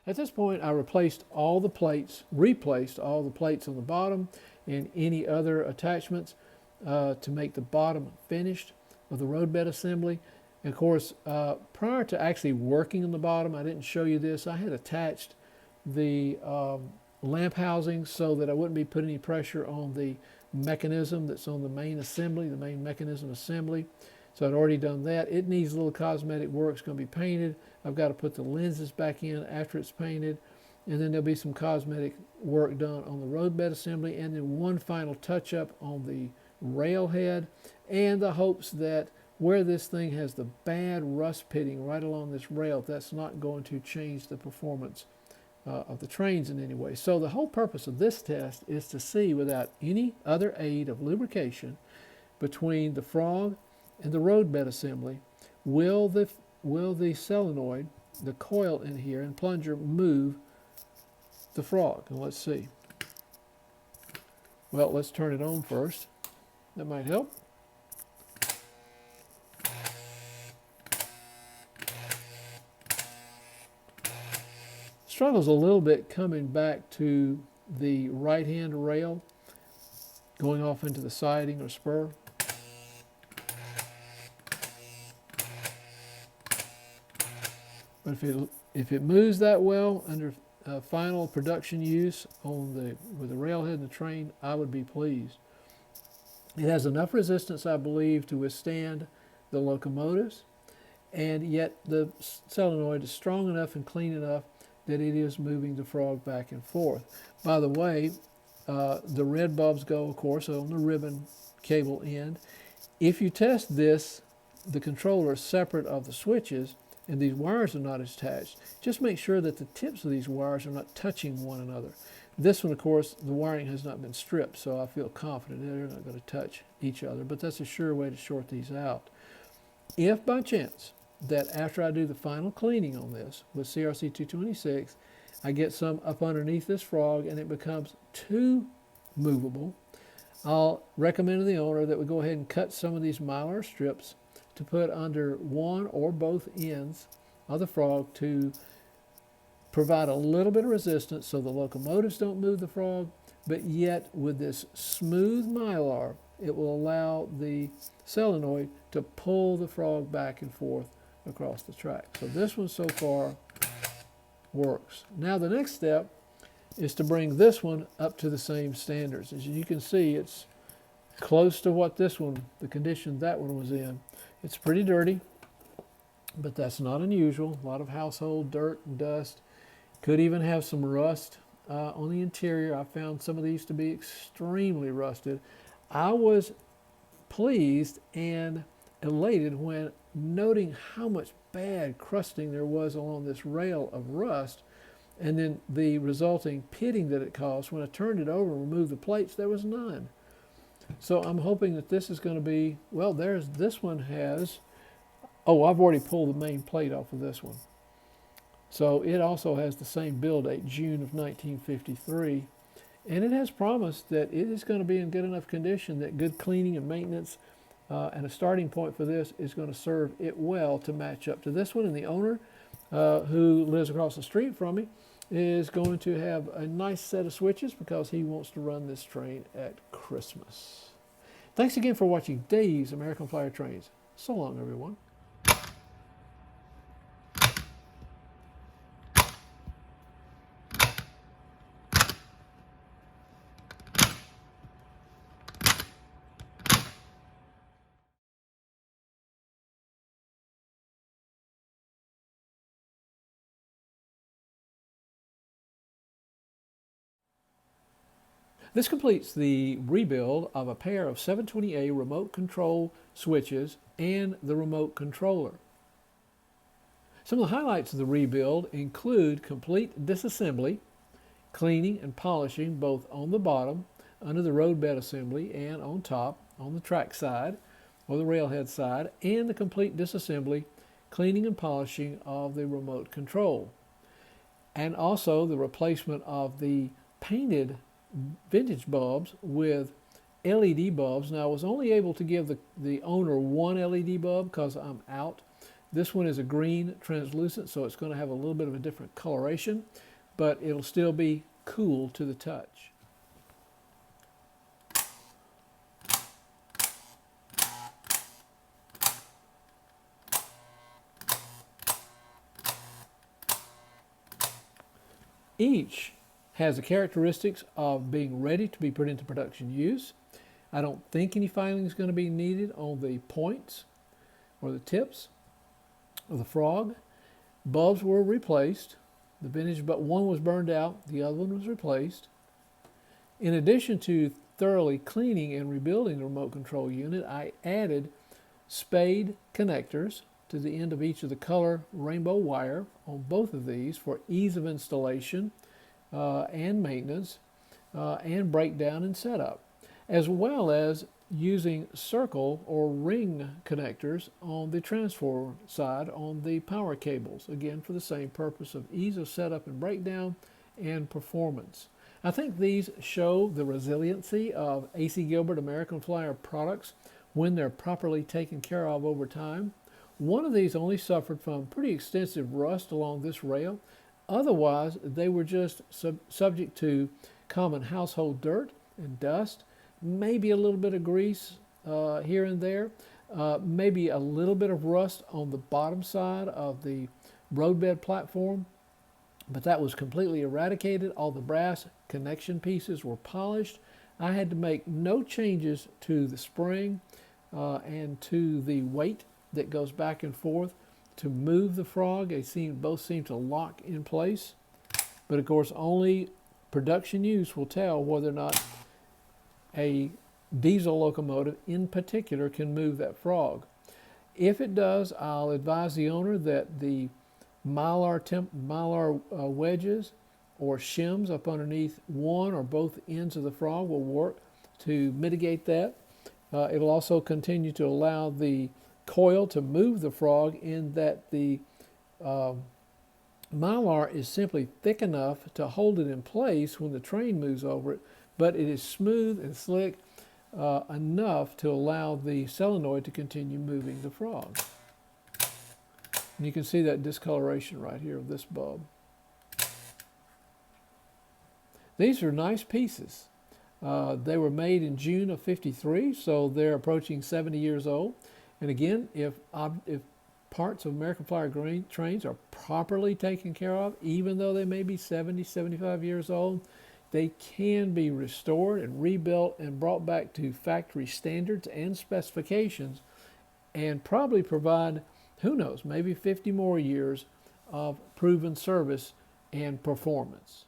At this point, I replaced all the plates on the bottom and any other attachments to make the bottom finished of the roadbed assembly. And of course, prior to actually working on the bottom, I didn't show you this. I had attached the lamp housing so that I wouldn't be putting any pressure on the mechanism that's on the main assembly, the main mechanism assembly. So I'd already done that. It needs a little cosmetic work. It's going to be painted. I've got to put the lenses back in after it's painted. And then there'll be some cosmetic work done on the roadbed assembly, and then one final touch up on the rail head, and the hopes that where this thing has the bad rust pitting right along this rail, that's not going to change the performance of the trains in any way. So the whole purpose of this test is to see, without any other aid of lubrication between the frog and the roadbed assembly, will the solenoid, the coil in here and plunger, move the frog? And let's see. Well, let's turn it on first. That might help. Struggles a little bit coming back to the right hand rail, going off into the siding or spur. But if it moves that well under final production use with the railhead and the train, I would be pleased. It has enough resistance, I believe, to withstand the locomotives, and yet the solenoid is strong enough and clean enough that it is moving the frog back and forth. By the way, the red bulbs go, of course, on the ribbon cable end. If you test this, the controller is separate of the switches, and these wires are not attached, just make sure that the tips of these wires are not touching one another. This one, of course, the wiring has not been stripped, so I feel confident they're not going to touch each other, but that's a sure way to short these out. If by chance that after I do the final cleaning on this with CRC 226, I get some up underneath this frog and it becomes too movable, I'll recommend to the owner that we go ahead and cut some of these mylar strips to put under one or both ends of the frog to provide a little bit of resistance so the locomotives don't move the frog, but yet with this smooth mylar, it will allow the solenoid to pull the frog back and forth across the track. So this one so far works. Now the next step is to bring this one up to the same standards. As you can see, it's close to what this one, the condition that one was in. It's pretty dirty, but that's not unusual. A lot of household dirt and dust. Could even have some rust on the interior. I found some of these to be extremely rusted. I was pleased and elated when noting how much bad crusting there was along this rail of rust, and then the resulting pitting that it caused. When I turned it over and removed the plates, there was none. So I'm hoping that this is going to be, well, this one has, oh, I've already pulled the main plate off of this one. So it also has the same build date, June of 1953. And it has promised that it is going to be in good enough condition that good cleaning and maintenance and a starting point for this is going to serve it well to match up to this one. And the owner, who lives across the street from me, is going to have a nice set of switches because he wants to run this train at Christmas. Thanks again for watching Dave's American Flyer Trains. So long, everyone. This completes the rebuild of a pair of 720A remote control switches and the remote controller. Some of the highlights of the rebuild include complete disassembly, cleaning and polishing both on the bottom, under the roadbed assembly, and on top, on the track side, or the railhead side, and the complete disassembly, cleaning and polishing of the remote control. And also the replacement of the painted vintage bulbs with LED bulbs. Now I was only able to give the owner one LED bulb because I'm out This one is a green translucent, so it's going to have a little bit of a different coloration, but it'll still be cool to the touch. Each has the characteristics of being ready to be put into production use. I don't think any filing is going to be needed on the points or the tips of the frog. Bulbs were replaced. The vintage, but one was burned out, the other one was replaced. In addition to thoroughly cleaning and rebuilding the remote control unit, I added spade connectors to the end of each of the color rainbow wire on both of these for ease of installation and maintenance and breakdown and setup, as well as using circle or ring connectors on the transformer side on the power cables, again for the same purpose of ease of setup and breakdown and performance. I think these show the resiliency of AC Gilbert American Flyer products when they're properly taken care of over time. One of these only suffered from pretty extensive rust along this rail. Otherwise, they were just subject to common household dirt and dust, maybe a little bit of grease here and there, maybe a little bit of rust on the bottom side of the roadbed platform, but that was completely eradicated. All the brass connection pieces were polished. I had to make no changes to the spring and to the weight that goes back and forth to move the frog. They both seem to lock in place, but of course only production use will tell whether or not a diesel locomotive in particular can move that frog. If it does, I'll advise the owner that the mylar wedges or shims up underneath one or both ends of the frog will work to mitigate that. It'll also continue to allow the coil to move the frog in that the mylar is simply thick enough to hold it in place when the train moves over it, but it is smooth and slick enough to allow the solenoid to continue moving the frog. And you can see that discoloration right here of this bulb. These are nice pieces. They were made in June of '53, so they're approaching 70 years old. And again, if parts of American Flyer trains are properly taken care of, even though they may be 70, 75 years old, they can be restored and rebuilt and brought back to factory standards and specifications and probably provide, who knows, maybe 50 more years of proven service and performance.